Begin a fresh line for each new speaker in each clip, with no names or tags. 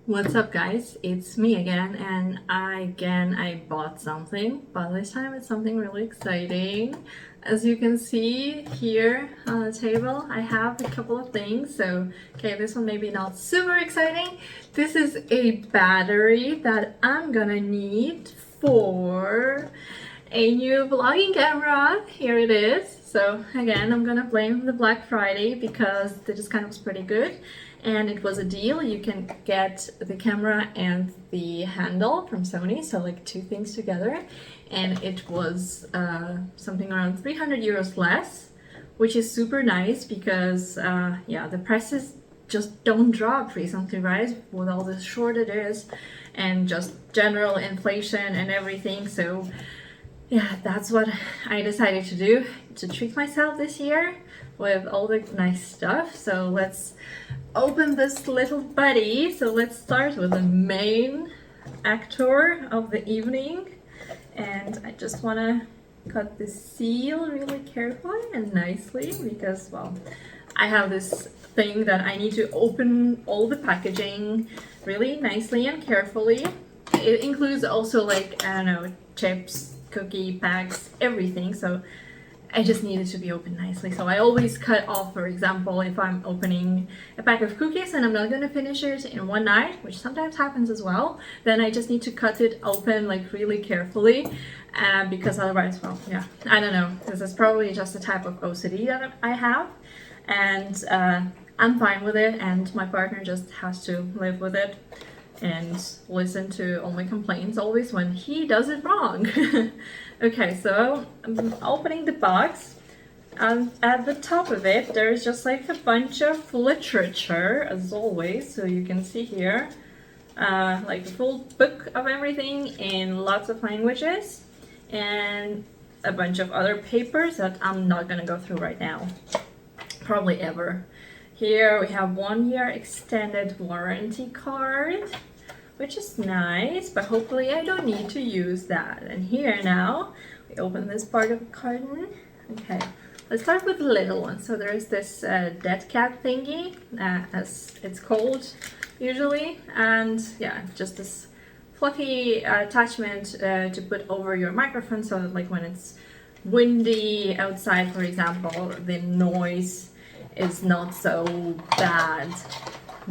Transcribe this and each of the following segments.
What's up, guys? It's me again, and I bought something, but this time it's something really exciting. As you can see here on the table, I have a couple of things. So, okay, this one maybe not super exciting. This is a battery that I'm gonna need for a new vlogging camera. Here it is. So again, I'm gonna blame the Black Friday because the discount was pretty good and it was a deal. You can get the camera and the handle from Sony, so like two things together, and it was something around 300 euros less, which is super nice because yeah, the prices just don't drop recently, right? With all the shortages and just general inflation and everything. So yeah, that's what I decided to do, to treat myself this year with all the nice stuff. So let's open this little buddy. So let's start with the main actor of the evening. And I just want to cut the seal really carefully and nicely because, well, I have this thing that I need to open all the packaging really nicely and carefully. It includes also, like, I don't know, chips, cookie packs, everything. So I just need it to be opened nicely. So I always cut off, for example, if I'm opening a pack of cookies and I'm not going to finish it in one night, which sometimes happens as well, then I just need to cut it open like really carefully because otherwise, well, yeah, I don't know. This is probably just a type of OCD that I have, and I'm fine with it, and my partner just has to live with it and listen to all my complaints always when he does it wrong. Okay, so I'm opening the box. At the top of it, there's just like a bunch of literature, as always. So you can see here, like a full book of everything in lots of languages, and a bunch of other papers that I'm not gonna go through right now, probably ever. Here we have 1 year extended warranty card, which is nice, but hopefully I don't need to use that. And here now, we open this part of the carton. Okay, let's start with the little one. So there's this dead cat thingy, as it's called usually. And yeah, just this fluffy attachment to put over your microphone so that, like, when it's windy outside, for example, the noise is not so bad.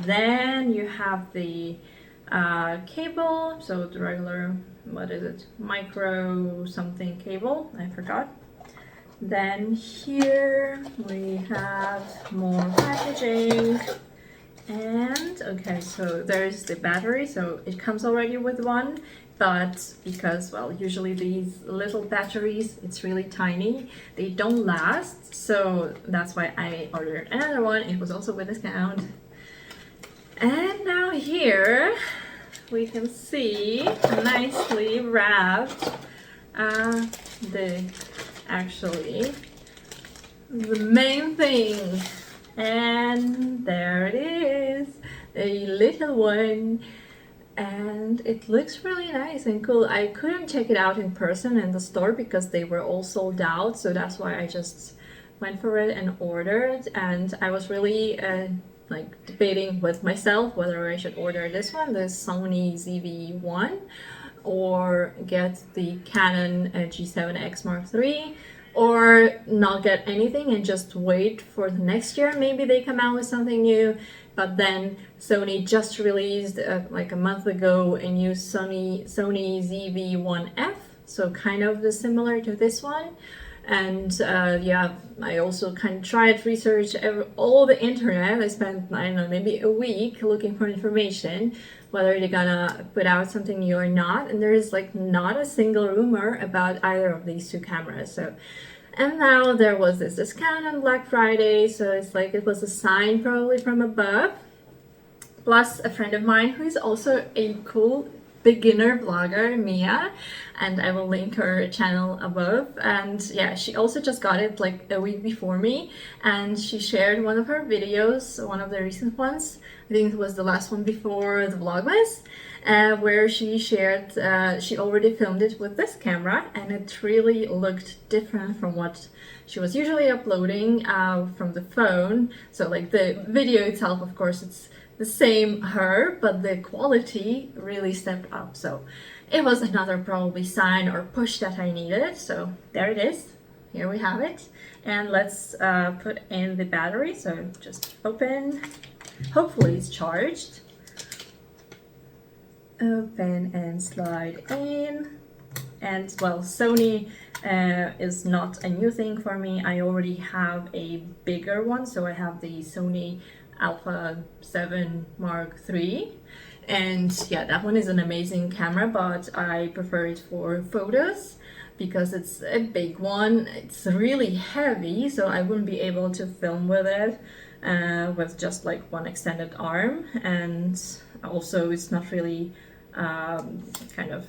Then you have the cable, so the regular, what is it, micro something cable, I forgot. Then here we have more packaging, and okay, so there's the battery. So it comes already with one, but because, well, usually these little batteries, it's really tiny, they don't last, so that's why I ordered another one. It was also with discount. And now here we can see nicely wrapped the main thing, and there it is, a little one, and it looks really nice and cool. I couldn't check it out in person in the store because they were all sold out, so that's why I just went for it and ordered. And I was really like debating with myself whether I should order this one, the Sony ZV1, or get the Canon G7X Mark III, or not get anything and just wait for the next year. Maybe they come out with something new. But then Sony just released like a month ago a new Sony ZV1F, so kind of similar to this one. And yeah, I also kind of tried research all the internet. I spent, I don't know, maybe a week looking for information whether they're gonna put out something new or not, and there is like not a single rumor about either of these two cameras. So, and now there was this discount on Black Friday, so it's like it was a sign probably from above. Plus a friend of mine who is also a cool beginner vlogger, Mia, and I will link her channel above. And yeah, she also just got it like a week before me, and she shared one of her videos, one of the recent ones. I think it was the last one before the Vlogmas, where she shared, she already filmed it with this camera, and it really looked different from what she was usually uploading from the phone. So like the video itself, of course, it's the same her, but the quality really stepped up. So it was another probably sign or push that I needed. So there it is. Here we have it. And let's put in the battery. So just open. Hopefully it's charged. Open and slide in. And well, Sony is not a new thing for me. I already have a bigger one, so I have the Sony Alpha 7 Mark III, and yeah, that one is an amazing camera, but I prefer it for photos because it's a big one. It's really heavy, so I wouldn't be able to film with it with just like one extended arm, and also it's not really kind of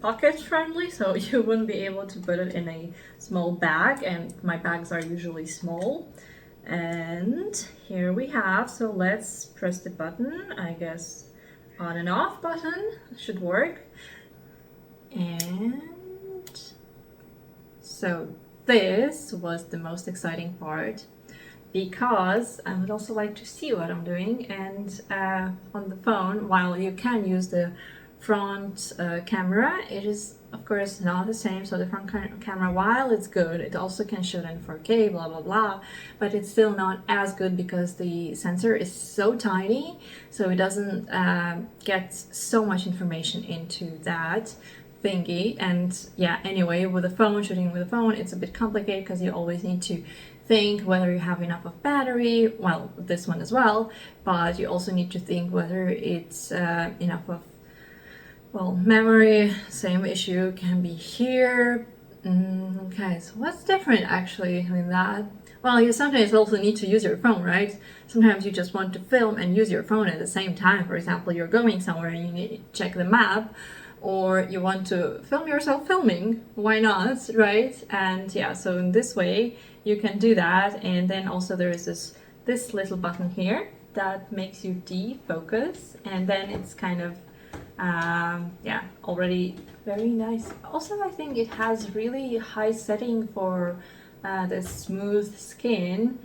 pocket friendly, so you wouldn't be able to put it in a small bag, and my bags are usually small. And here we have, so let's press the button. I guess on and off button should work. And so this was the most exciting part, because I would also like to see what I'm doing. And on the phone, while you can use the front camera, it is of course not the same. So the front camera, while it's good, it also can shoot in 4K, blah blah blah, but it's still not as good because the sensor is so tiny, so it doesn't get so much information into that thingy. And yeah, anyway, with a phone, shooting with a phone, it's a bit complicated because you always need to think whether you have enough of battery, well, this one as well, but you also need to think whether it's enough of, well, memory. Same issue can be here. Okay, so what's different actually with that? Well, you sometimes also need to use your phone, right? Sometimes you just want to film and use your phone at the same time. For example, you're going somewhere and you need to check the map, or you want to film yourself filming. Why not, right? And yeah, so in this way you can do that. And then also there is this little button here that makes you defocus, and then it's kind of yeah, already very nice. Also, I think it has really high setting for the smooth skin,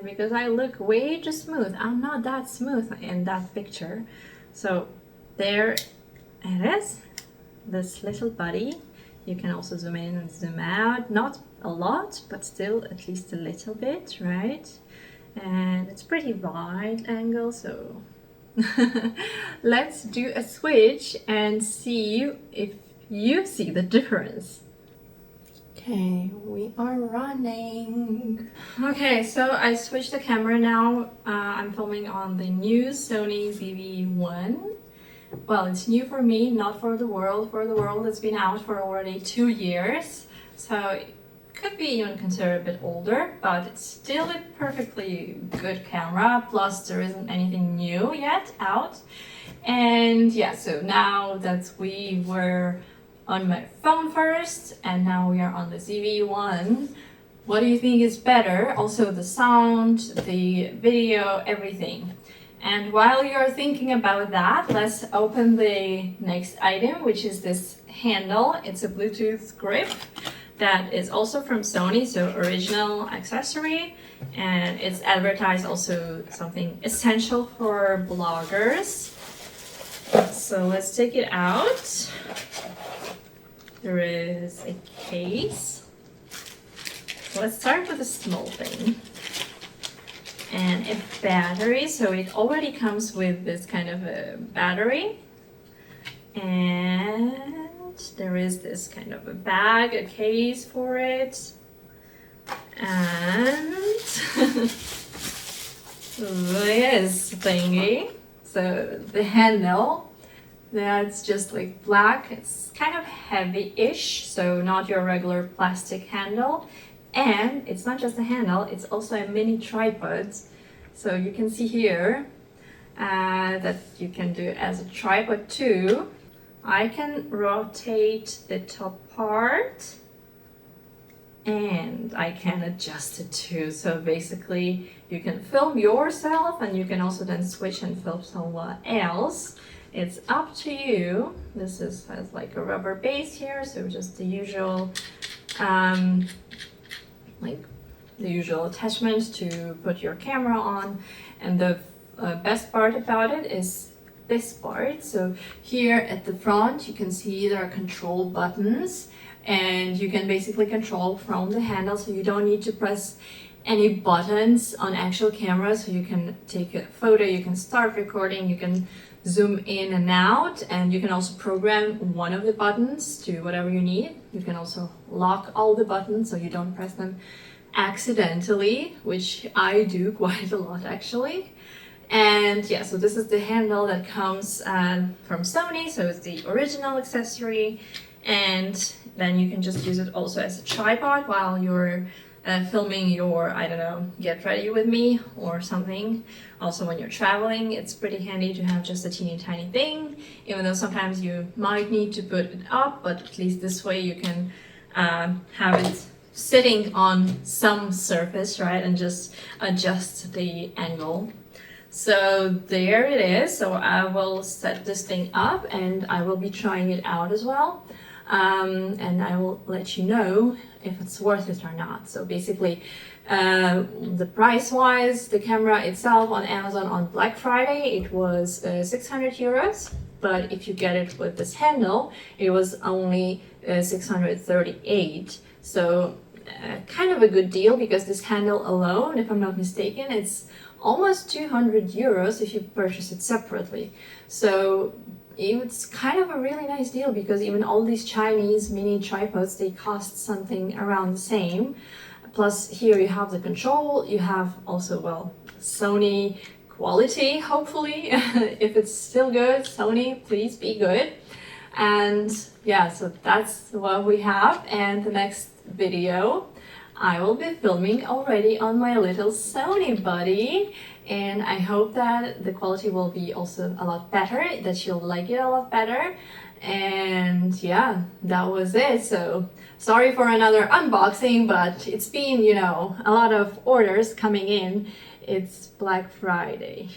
because I look way too smooth. I'm not that smooth in that picture. So there it is, this little body. You can also zoom in and zoom out, not a lot, but still at least a little bit, right? And it's pretty wide angle, so let's do a switch and see if you see the difference. Okay, we are running. Okay, so I switched the camera now. I'm filming on the new Sony ZV1. Well, it's new for me, not for the world. For the world, it's been out for already 2 years, so it could be even considered a bit older, but it's still a perfectly good camera. Plus, there isn't anything new yet out. And yeah, so now that we were on my phone first, and now we are on the ZV1, what do you think is better? Also the sound, the video, everything. And while you're thinking about that, let's open the next item, which is this handle. It's a Bluetooth grip that is also from Sony, so original accessory, and it's advertised also something essential for bloggers. So let's take it out. There is a case. Let's start with a small thing. And a battery, so it already comes with this kind of a battery. And there is this kind of a bag, a case for it. And this thingy, so the handle, that's just like black. It's kind of heavy-ish, so not your regular plastic handle. And it's not just a handle, it's also a mini tripod. So you can see here that you can do it as a tripod too. I can rotate the top part and I can adjust it too. So basically you can film yourself and you can also then switch and film someone else. It's up to you. This has like a rubber base here, so just the usual like the usual attachment to put your camera on, and the best part about it is this part. So here at the front you can see there are control buttons, and you can basically control from the handle, so you don't need to press any buttons on actual camera. So you can take a photo, you can start recording, you can zoom in and out, and you can also program one of the buttons to whatever you need. You can also lock all the buttons so you don't press them accidentally, which I do quite a lot actually. And yeah, so this is the handle that comes from Sony, so it's the original accessory, and then you can just use it also as a tripod while you're filming your, I don't know, get ready with me or something. Also when you're traveling, it's pretty handy to have just a teeny tiny thing, even though sometimes you might need to put it up, but at least this way you can have it sitting on some surface, right, and just adjust the angle. So there it is. So I will set this thing up and I will be trying it out as well. And I will let you know if it's worth it or not. So basically, the price wise, the camera itself on Amazon on Black Friday, it was 600 euros. But if you get it with this handle, it was only 638. So kind of a good deal, because this handle alone, if I'm not mistaken, it's almost 200 euros if you purchase it separately. So it's kind of a really nice deal, because even all these Chinese mini tripods, they cost something around the same. Plus here you have the control, you have also, well, Sony quality, hopefully. If it's still good, Sony, please be good. And yeah, so that's what we have. And the next video I will be filming already on my little Sony buddy, and I hope that the quality will be also a lot better, that you'll like it a lot better. And yeah, that was it. So sorry for another unboxing, but it's been, you know, a lot of orders coming in. It's Black Friday.